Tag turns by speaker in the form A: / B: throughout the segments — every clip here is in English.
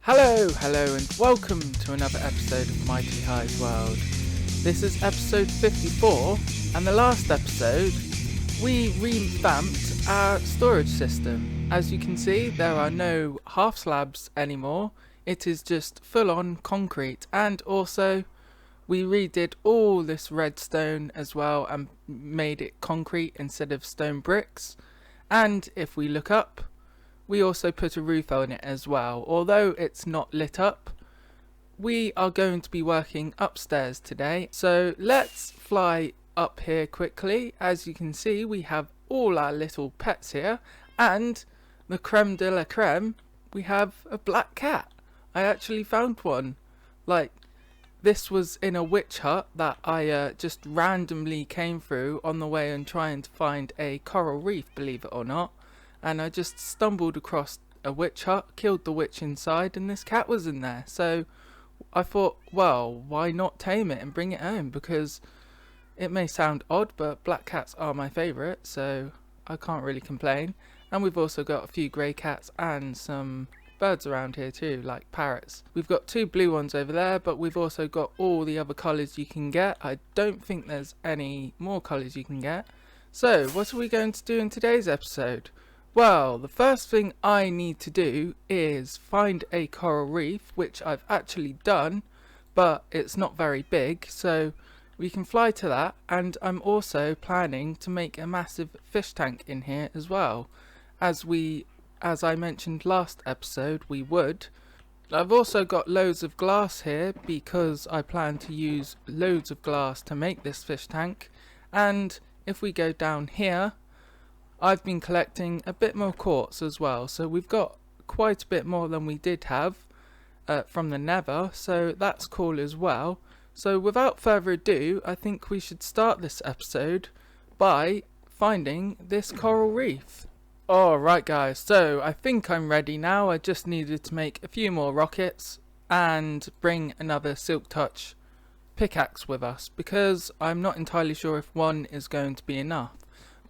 A: Hello and welcome to another episode of Mighty High's World. This is episode 54, and the last episode we revamped our storage system. As you can see, there are no half slabs anymore, it is just full on concrete, and also we redid all this redstone as well and made it concrete instead of stone bricks. And if we look up, we also put a roof on it as well. Although it's not lit up, we are going to be working upstairs today. So let's fly up here quickly. As you can see, we have all our little pets here, and the creme de la creme, we have a black cat. I actually found one. Like, this was in a witch hut that I just randomly came through on the way and trying to find a coral reef, believe it or not. And I just stumbled across a witch hut, killed the witch inside, and this cat was in there. So I thought, well, why not tame it and bring it home? Because it may sound odd, but black cats are my favourite, so I can't really complain. And we've also got a few grey cats and some birds around here too, like parrots. We've got two blue ones over there, but we've also got all the other colours you can get. I don't think there's any more colours you can get. So what are we going to do in today's episode? Well, the first thing I need to do is find a coral reef, which I've actually done, but it's not very big, so we can fly to that. And I'm also planning to make a massive fish tank in here as well, as I mentioned last episode we would. I've also got loads of glass here because I plan to use loads of glass to make this fish tank. And if we go down here, I've been collecting a bit more quartz as well, so we've got quite a bit more than we did have from the nether, so that's cool as well. So without further ado, I think we should start this episode by finding this coral reef. Alright guys, so I think I'm ready now. I just needed to make a few more rockets and bring another Silk Touch pickaxe with us, because I'm not entirely sure if one is going to be enough.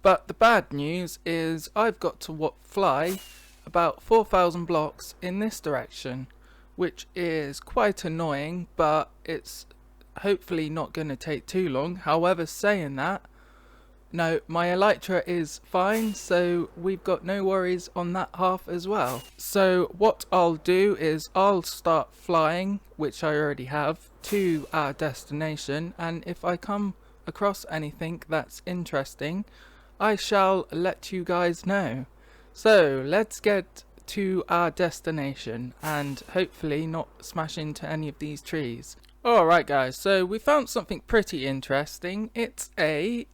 A: But the bad news is I've got to fly about 4,000 blocks in this direction, which is quite annoying, but it's hopefully not going to take too long. However, saying that, no, my elytra is fine, so we've got no worries on that half as well. So what I'll do is I'll start flying, which I already have, to our destination, and if I come across anything that's interesting, I shall let you guys know. So let's get to our destination and hopefully not smash into any of these trees. Alright guys, so we found something pretty interesting. It's a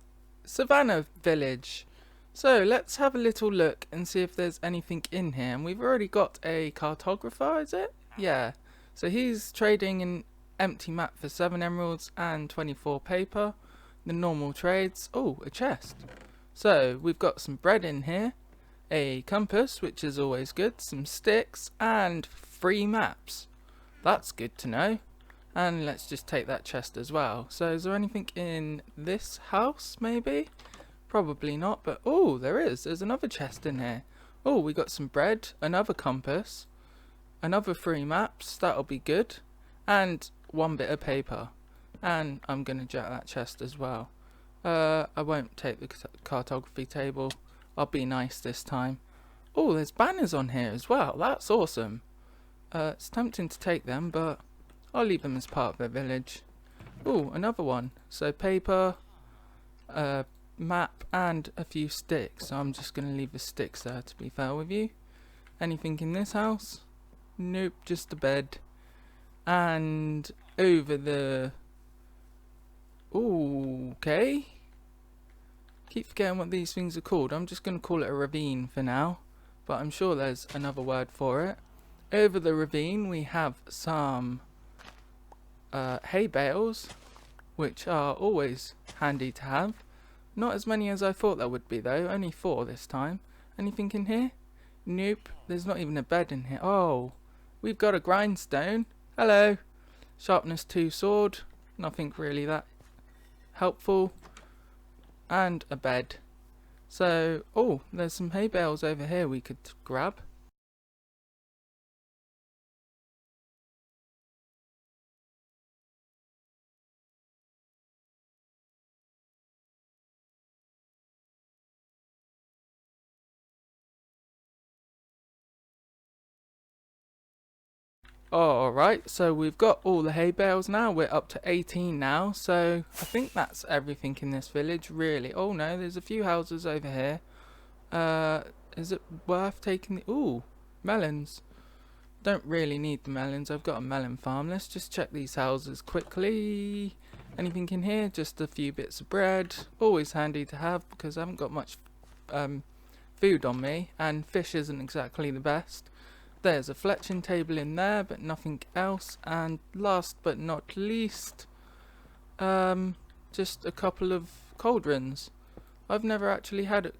A: Savanna Village. So let's have a little look and see if there's anything in here. And we've already got a cartographer, is it? Yeah. So he's trading an empty map for 7 emeralds and 24 paper. The normal trades. Oh, a chest. So we've got some bread in here, a compass, which is always good, some sticks, and 3 maps. That's good to know. And let's just take that chest as well. So is there anything in this house maybe? Probably not, but oh, there is. There's another chest in here. Oh, we got some bread, another compass, another 3 maps, that'll be good, and 1 bit of paper. And I'm going to jack that chest as well. I won't take the cartography table. I'll be nice this time. Oh, there's banners on here as well. That's awesome. It's tempting to take them, but I'll leave them as part of the village. Oh, another one. So paper, map, and a few sticks. So I'm just going to leave the sticks there, to be fair with you. Anything in this house? Nope, just a bed. And over the... Ooh, okay. Keep forgetting what these things are called. I'm just going to call it a ravine for now, but I'm sure there's another word for it. Over the ravine we have some hay bales, which are always handy to have. Not as many as I thought there would be though, only 4 this time. Anything in here? Nope, there's not even a bed in here. Oh, we've got a grindstone. Hello. Sharpness 2 sword, nothing really that helpful, and a bed. So, oh, there's some hay bales over here we could grab. Alright, so we've got all the hay bales now. We're up to 18 now, so I think that's everything in this village, really. Oh no, there's a few houses over here. Is it worth taking the... Ooh, melons. Don't really need the melons. I've got a melon farm. Let's just check these houses quickly. Anything in here? Just a few bits of bread. Always handy to have because I haven't got much food on me, and fish isn't exactly the best. There's a fletching table in there, but nothing else. And last but not least, just a couple of cauldrons. I've never actually had a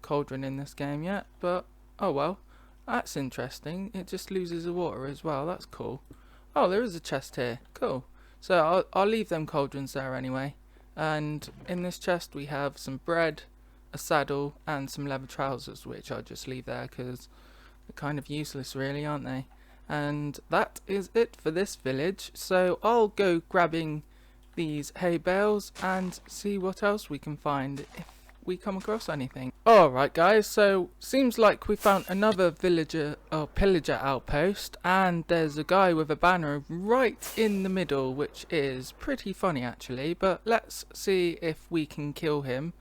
A: cauldron in this game yet, but oh well. That's interesting. It just loses the water as well. That's cool. Oh, there is a chest here. Cool. So I'll leave them cauldrons there anyway. And in this chest we have some bread, a saddle, and some leather trousers, which I'll just leave there because they're kind of useless really, aren't they? And that is it for this village. So I'll go grabbing these hay bales and see what else we can find if we come across anything. Alright guys, so seems like we found another villager or pillager outpost, and there's a guy with a banner right in the middle, which is pretty funny actually, but let's see if we can kill him.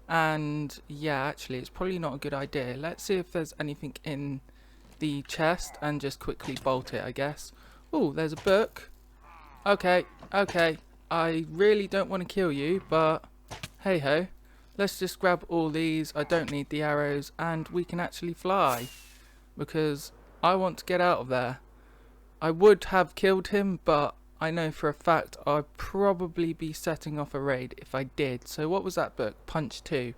A: And yeah, actually it's probably not a good idea. Let's see if there's anything in the chest and just quickly bolt it, I guess. Oh, there's a book. Okay, I really don't want to kill you, but hey ho. Let's just grab all these. I don't need the arrows, and we can actually fly because I want to get out of there. I would have killed him, but I know for a fact I'd probably be setting off a raid if I did. So what was that book? Punch 2.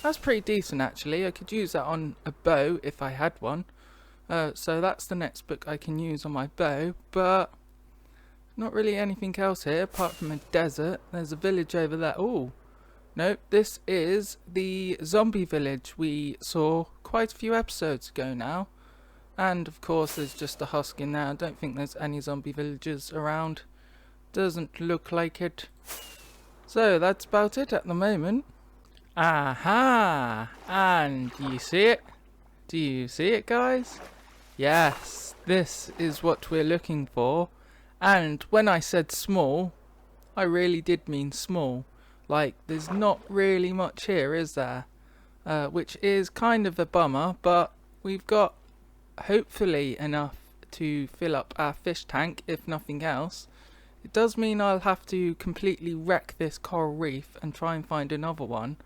A: That's pretty decent actually. I could use that on a bow if I had one. So that's the next book I can use on my bow, but not really anything else here apart from a desert. There's a village over there. Oh. Nope, this is the zombie village we saw quite a few episodes ago now. And of course there's just a husk in there. I don't think there's any zombie villagers around. Doesn't look like it. So that's about it at the moment. Aha! And you see it? Do you see it, guys? Yes, this is what we're looking for. And when I said small, I really did mean small. Like, there's not really much here, is there? Which is kind of a bummer, but we've got hopefully enough to fill up our fish tank, if nothing else. It does mean I'll have to completely wreck this coral reef and try and find another one,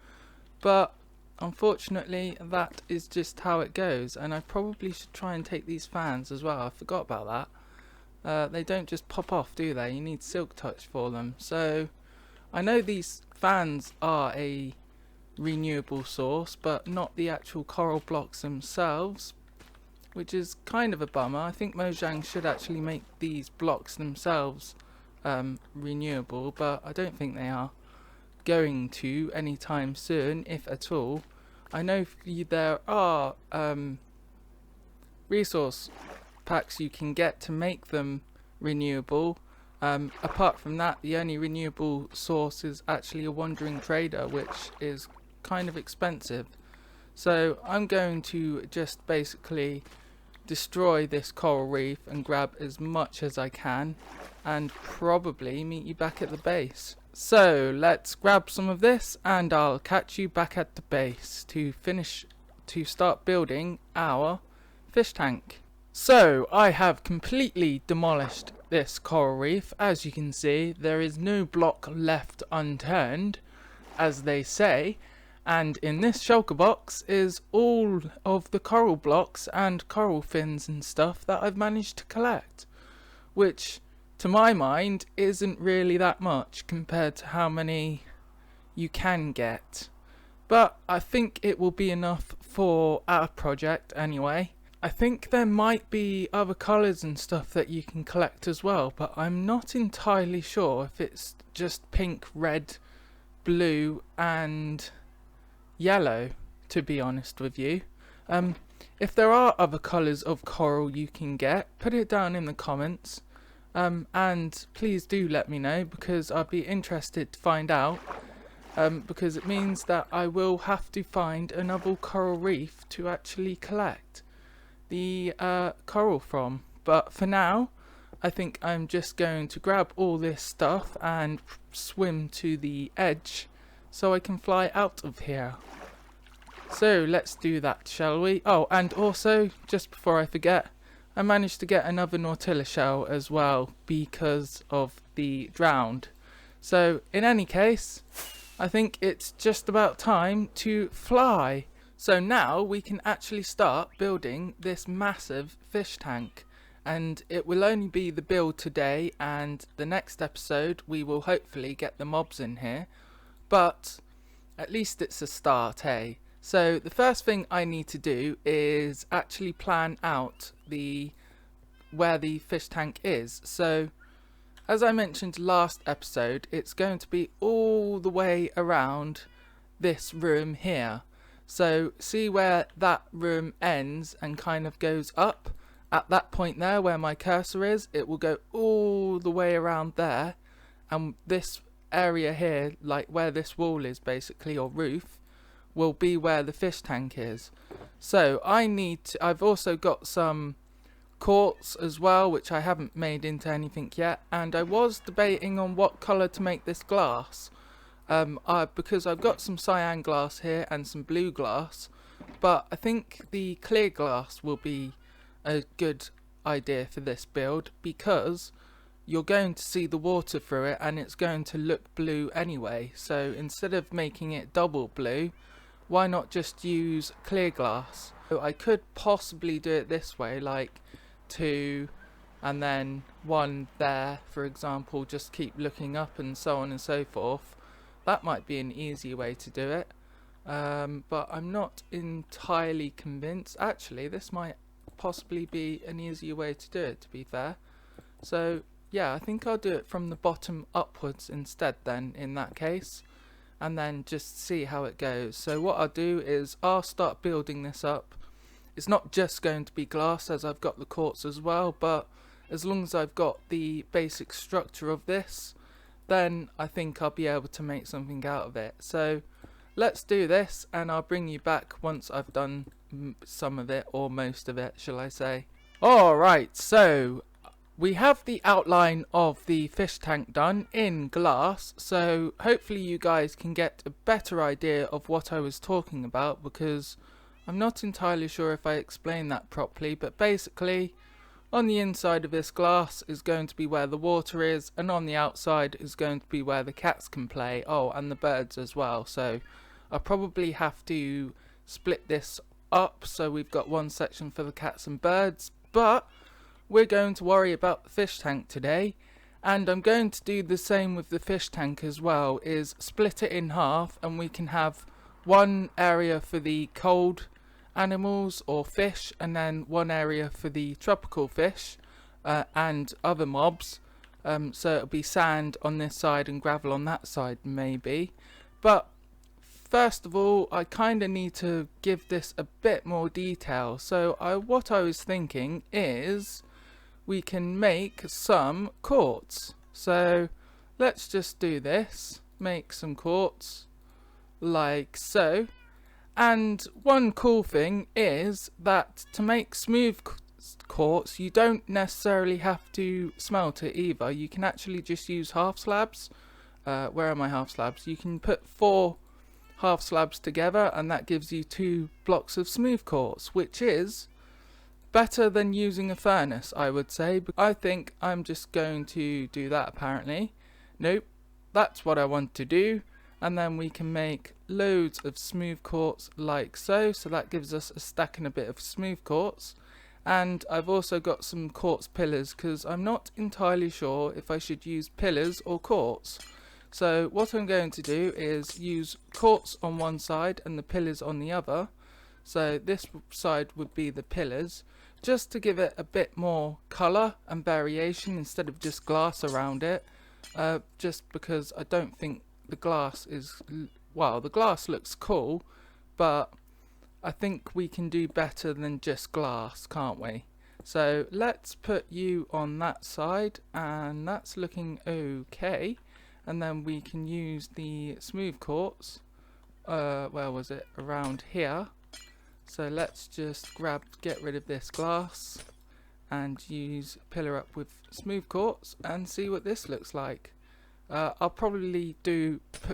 A: but unfortunately that is just how it goes. And I probably should try and take these fans as well. I forgot about that. They don't just pop off, do they? You need silk touch for them. So I know these fans are a renewable source, but not the actual coral blocks themselves, which is kind of a bummer. I think Mojang should actually make these blocks themselves renewable, but I don't think they are going to anytime soon, if at all. I know there are resource packs you can get to make them renewable. Apart from that, the only renewable source is actually a wandering trader, which is kind of expensive. So I'm going to just basically destroy this coral reef and grab as much as I can, and probably meet you back at the base. So let's grab some of this and I'll catch you back at the base to start building our fish tank. So I have completely demolished this coral reef. As you can see, there is no block left unturned, as they say, and in this shulker box is all of the coral blocks and coral fins and stuff that I've managed to collect, which to my mind isn't really that much compared to how many you can get, but I think it will be enough for our project anyway. I think there might be other colours and stuff that you can collect as well, but I'm not entirely sure if it's just pink, red, blue and yellow, to be honest with you. If there are other colours of coral you can get, put it down in the comments, and please do let me know, because I'd be interested to find out, because it means that I will have to find another coral reef to actually collect the coral from. But for now, I think I'm just going to grab all this stuff and swim to the edge so I can fly out of here. So let's do that, shall we? Oh, and also, just before I forget, I managed to get another Nautilla shell as well because of the drowned. So in any case, I think it's just about time to fly. So now we can actually start building this massive fish tank. And it will only be the build today, and the next episode we will hopefully get the mobs in here. But at least it's a start, eh? So the first thing I need to do is actually plan out where the fish tank is. So as I mentioned last episode, it's going to be all the way around this room here. So see where that room ends and kind of goes up? At that point there where my cursor is, it will go all the way around there, and this area here, like where this wall is basically, or roof, will be where the fish tank is. So I've also got some quartz as well, which I haven't made into anything yet, and I was debating on what colour to make this glass, because I've got some cyan glass here and some blue glass, but I think the clear glass will be a good idea for this build, because you're going to see the water through it and it's going to look blue anyway. So instead of making it double blue, why not just use clear glass? So I could possibly do it this way, like 2 and then 1 there, for example, just keep looking up and so on and so forth. That might be an easy way to do it, but I'm not entirely convinced. Actually, this might possibly be an easier way to do it, to be fair. So yeah, I think I'll do it from the bottom upwards instead then, in that case, and then just see how it goes. So what I'll do is I'll start building this up. It's not just going to be glass, as I've got the quartz as well, but as long as I've got the basic structure of this, then I think I'll be able to make something out of it. So let's do this, and I'll bring you back once I've done some of it, or most of it, shall I say. Alright, so we have the outline of the fish tank done in glass, so hopefully you guys can get a better idea of what I was talking about, because I'm not entirely sure if I explained that properly. But basically, on the inside of this glass is going to be where the water is, and on the outside is going to be where the cats can play. Oh, and the birds as well. So I'll probably have to split this up, so we've got one section for the cats and birds, but we're going to worry about the fish tank today, and I'm going to do the same with the fish tank as well, is split it in half, and we can have one area for the cold animals or fish, and then one area for the tropical fish and other mobs. So it'll be sand on this side and gravel on that side maybe. But first of all, I kind of need to give this a bit more detail. So what I was thinking is we can make some quartz. So let's just do this. Make some quartz like so. And one cool thing is that to make smooth quartz, you don't necessarily have to smelt it either. You can actually just use half slabs. Where are my half slabs? You can put 4 half slabs together, and that gives you 2 blocks of smooth quartz, which is better than using a furnace, I would say. But I think I'm just going to do that apparently. Nope, that's what I want to do. And then we can make loads of smooth quartz like so. So that gives us a stack and a bit of smooth quartz. And I've also got some quartz pillars, because I'm not entirely sure if I should use pillars or quartz. So what I'm going to do is use quartz on one side and the pillars on the other. So this side would be the pillars, just to give it a bit more colour and variation instead of just glass around it. Just because I don't think the glass is, well, the glass looks cool, but I think we can do better than just glass, can't we? So let's put you on that side, and that's looking okay. And then we can use the smooth quartz, where was it, around here. So let's just get rid of this glass, and use Pillar Up with smooth quartz and see what this looks like. I'll probably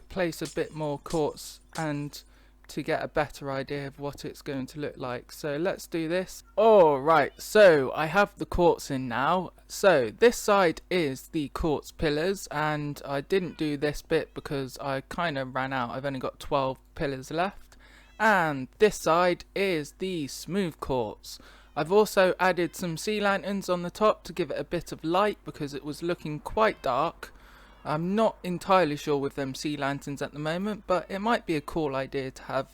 A: place a bit more quartz and to get a better idea of what it's going to look like. So let's do this. Alright, so I have the quartz in now. So this side is the quartz pillars, and I didn't do this bit because I kind of ran out. I've only got 12 pillars left. And this side is the smooth quartz. I've also added some sea lanterns on the top to give it a bit of light because it was looking quite dark. I'm not entirely sure with them sea lanterns at the moment, but it might be a cool idea to have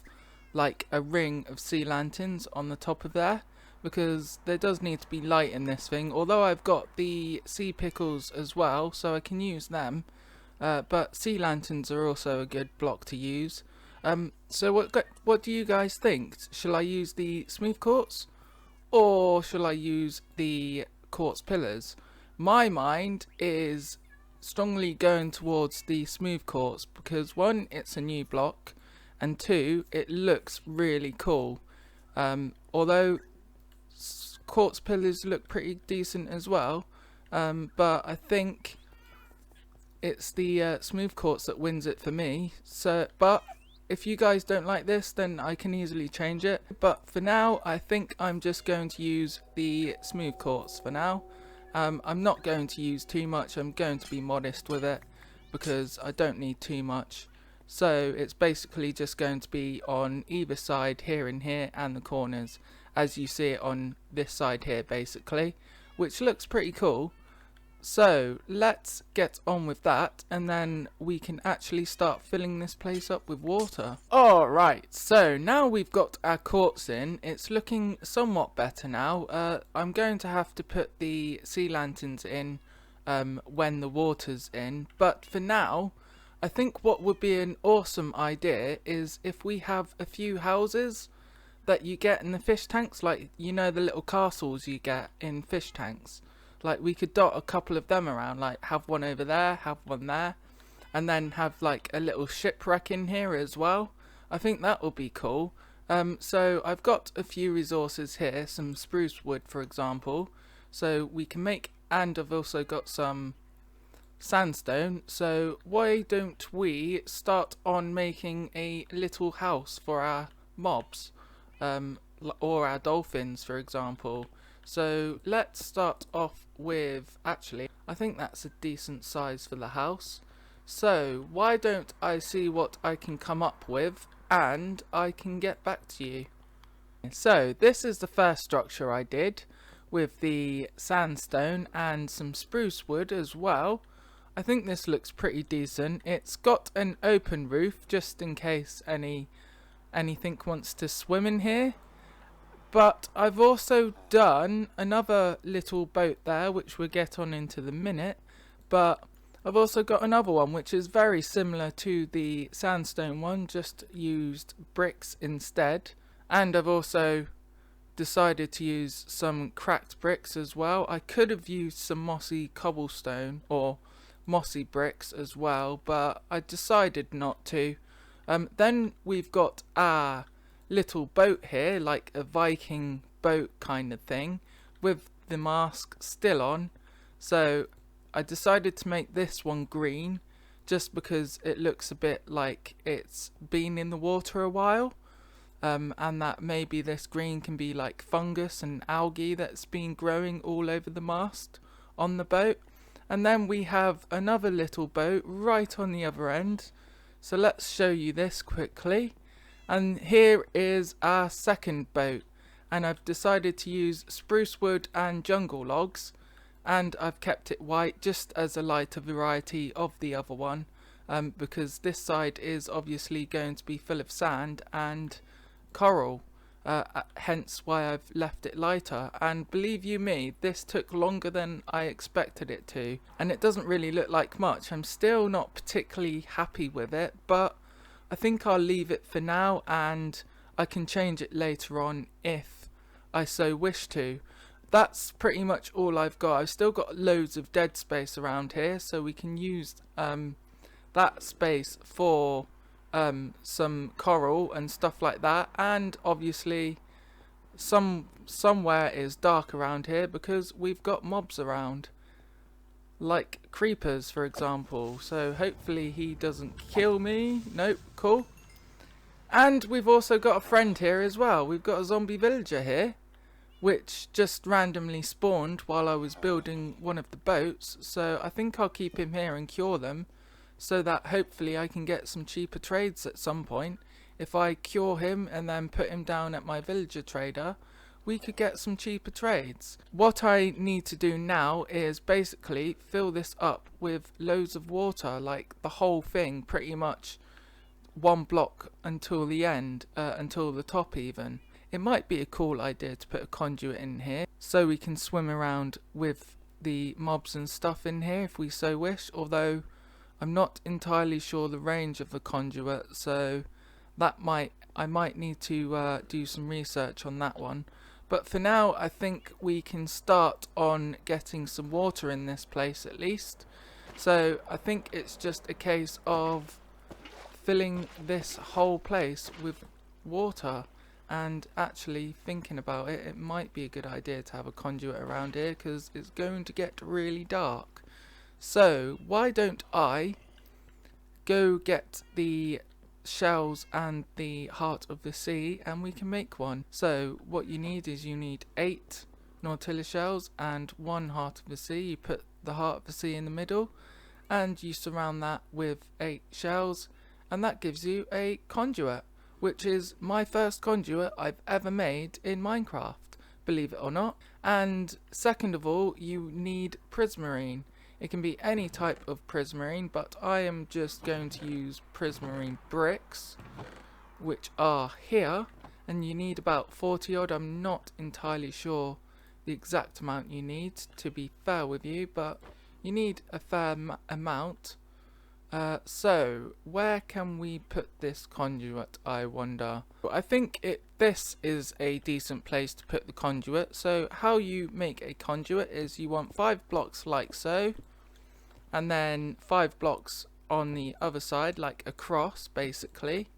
A: like a ring of sea lanterns on the top of there, because there does need to be light in this thing. Although I've got the sea pickles as well, so I can use them, but sea lanterns are also a good block to use. So what do you guys think? Shall I use the smooth quartz or shall I use the quartz pillars? My mind is strongly going towards the smooth quartz because one, it's a new block, and two, it looks really cool. Although quartz pillars look pretty decent as well, but I think it's the smooth quartz that wins it for me. So, but if you guys don't like this, then I can easily change it. But for now, I think I'm just going to use the smooth quartz for now. I'm not going to use too much. I'm going to be modest with it because I don't need too much. So it's basically just going to be on either side, here and here, and the corners, as you see it on this side here basically, which looks pretty cool. So let's get on with that, and then we can actually start filling this place up with water. Alright, so now we've got our quartz in, it's looking somewhat better now. I'm going to have to put the sea lanterns in when the water's in, but for now I think what would be an awesome idea is if we have a few houses that you get in the fish tanks, like, you know, the little castles you get in fish tanks. Like, we could dot a couple of them around, like have one over there, have one there, and then have like a little shipwreck in here as well. I think that will be cool. So I've got a few resources here, some spruce wood for example, so we can make, and I've also got some sandstone, so why don't we start on making a little house for our mobs, or our dolphins for example. So let's start off with, actually, I think that's a decent size for the house. So why don't I see what I can come up with and I can get back to you. So this is the first structure I did with the sandstone and some spruce wood as well. I think this looks pretty decent. It's got an open roof just in case anything wants to swim in here. But I've also done another little boat there, which we'll get on into the minute. But I've also got another one, which is very similar to the sandstone one, just used bricks instead. And I've also decided to use some cracked bricks as well. I could have used some mossy cobblestone or mossy bricks as well, but I decided not to. Then we've got our little boat here, like a Viking boat kind of thing, with the mask still on. So I decided to make this one green just because it looks a bit like it's been in the water a while, and that maybe this green can be like fungus and algae that's been growing all over the mast on the boat. And then we have another little boat right on the other end, so let's show you this quickly. And here is our second boat, and I've decided to use spruce wood and jungle logs, and I've kept it white just as a lighter variety of the other one, because this side is obviously going to be full of sand and coral, hence why I've left it lighter. And believe you me, this took longer than I expected it to, and it doesn't really look like much. I'm still not particularly happy with it, but I think I'll leave it for now, and I can change it later on if I so wish to. That's pretty much all I've got. I've still got loads of dead space around here, so we can use that space for some coral and stuff like that, and obviously somewhere is dark around here because we've got mobs around, like creepers for example, so hopefully he doesn't kill me. Nope, cool. And we've also got a friend here as well. We've got a zombie villager here, which just randomly spawned while I was building one of the boats, so I think I'll keep him here and cure them, so that hopefully I can get some cheaper trades at some point. If I cure him and then put him down at my villager trader, we could get some cheaper trades. What I need to do now is basically fill this up with loads of water, like the whole thing pretty much, one block until the end, until the top even. It might be a cool idea to put a conduit in here so we can swim around with the mobs and stuff in here if we so wish, although I'm not entirely sure the range of the conduit, so I might need to do some research on that one. But for now I think we can start on getting some water in this place at least. So I think it's just a case of filling this whole place with water, and actually thinking about it, it might be a good idea to have a conduit around here because it's going to get really dark. So why don't I go get the shells and the heart of the sea and we can make one. So what you need is you need 8 Nautilus shells and 1 heart of the sea. You put the heart of the sea in the middle and you surround that with 8 shells, and that gives you a conduit, which is my first conduit I've ever made in Minecraft, believe it or not. And second of all, you need prismarine. It can be any type of prismarine, but I am just going to use prismarine bricks, which are here, and you need about 40 odd. I'm not entirely sure the exact amount you need, to be fair with you, but you need a fair amount. So where can we put this conduit, I wonder? I think this is a decent place to put the conduit. So how you make a conduit is you want 5 blocks like so, and then 5 blocks on the other side, like across basically,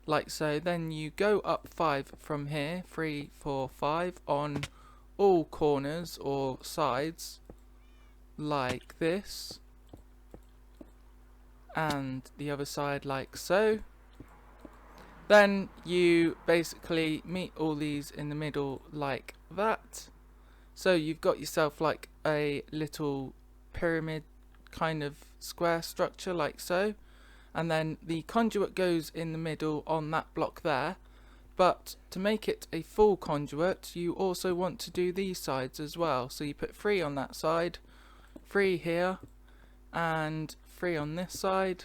A: like so. Then you go up 5 from here, 3, 4, 5 on all corners or sides like this, and the other side like so. Then you basically meet all these in the middle like that. So you've got yourself like a little pyramid kind of square structure like so, and then the conduit goes in the middle on that block there. But to make it a full conduit, you also want to do these sides as well. So you put 3 on that side, 3 here, and 3 on this side,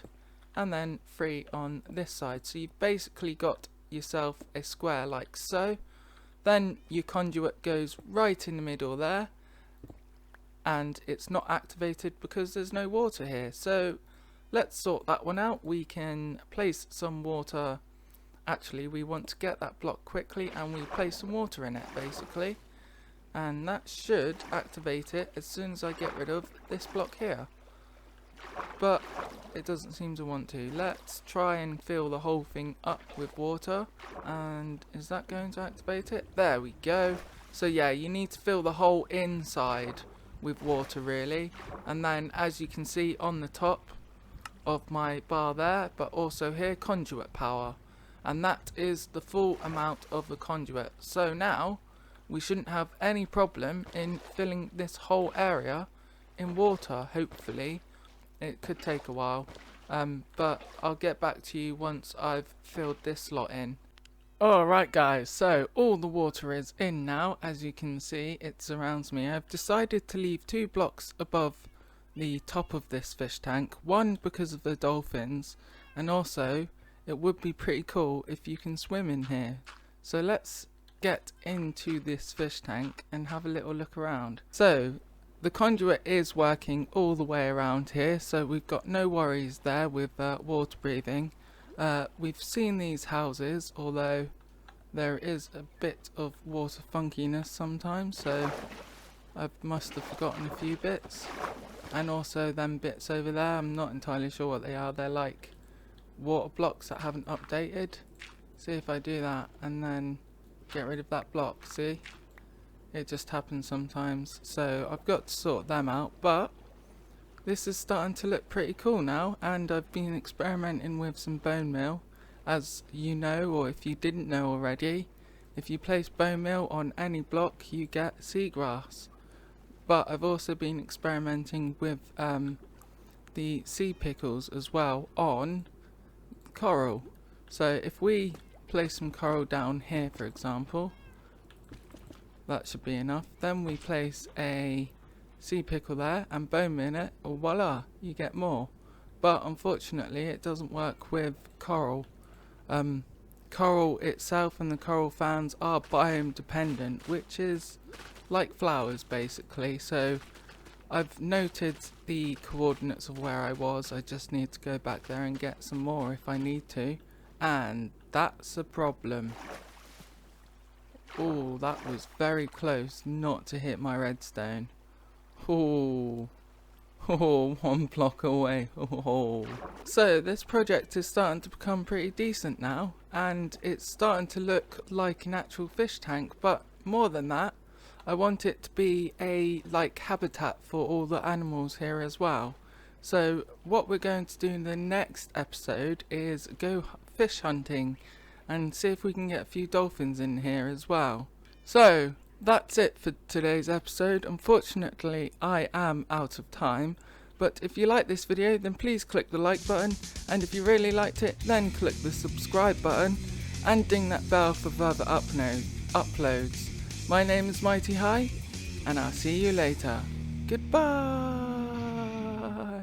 A: and then 3 on this side. So you've basically got yourself a square like so. Then your conduit goes right in the middle there, and it's not activated because there's no water here. So let's sort that one out. We can place some water. Actually, we want to get that block quickly, and we place some water in it basically, and that should activate it as soon as I get rid of this block here. But it doesn't seem to want to. Let's try and fill the whole thing up with water, and is that going to activate it? There we go. So yeah, you need to fill the whole inside with water really, and then as you can see on the top of my bar there, but also here, conduit power, and that is the full amount of the conduit. So now we shouldn't have any problem in filling this whole area in water, hopefully. It could take a while, but I'll get back to you once I've filled this lot in. Alright guys, so all the water is in now. As you can see, it surrounds me. I've decided to leave 2 blocks above the top of this fish tank. One because of the dolphins, and also it would be pretty cool if you can swim in here. So let's get into this fish tank and have a little look around. So the conduit is working all the way around here, so we've got no worries there with water breathing. We've seen these houses, although there is a bit of water funkiness sometimes, so I must have forgotten a few bits. And also them bits over there, I'm not entirely sure what they are. They're like water blocks that haven't updated. See if I do that and then get rid of that block, see? It just happens sometimes, so I've got to sort them out, but this is starting to look pretty cool now, and I've been experimenting with some bone meal. As you know, or if you didn't know already, if you place bone meal on any block you get seagrass. But I've also been experimenting with the sea pickles as well on coral. So if we place some coral down here, for example, that should be enough. Then we place a sea pickle there and bone in it, or voila, you get more. But unfortunately it doesn't work with coral. Coral itself and the coral fans are biome dependent, which is like flowers basically. So I've noted the coordinates of where I was. I just need to go back there and get some more if I need to, and that's a problem. Oh, that was very close not to hit my redstone. Oh, one block away. Oh. So this project is starting to become pretty decent now, and it's starting to look like an actual fish tank, but more than that, I want it to be a habitat for all the animals here as well. So what we're going to do in the next episode is go fish hunting and see if we can get a few dolphins in here as well. So that's it for today's episode. Unfortunately I am out of time, but if you like this video then please click the like button, and if you really liked it then click the subscribe button and ding that bell for further uploads. My name is Mighty High, and I'll see you later. Goodbye.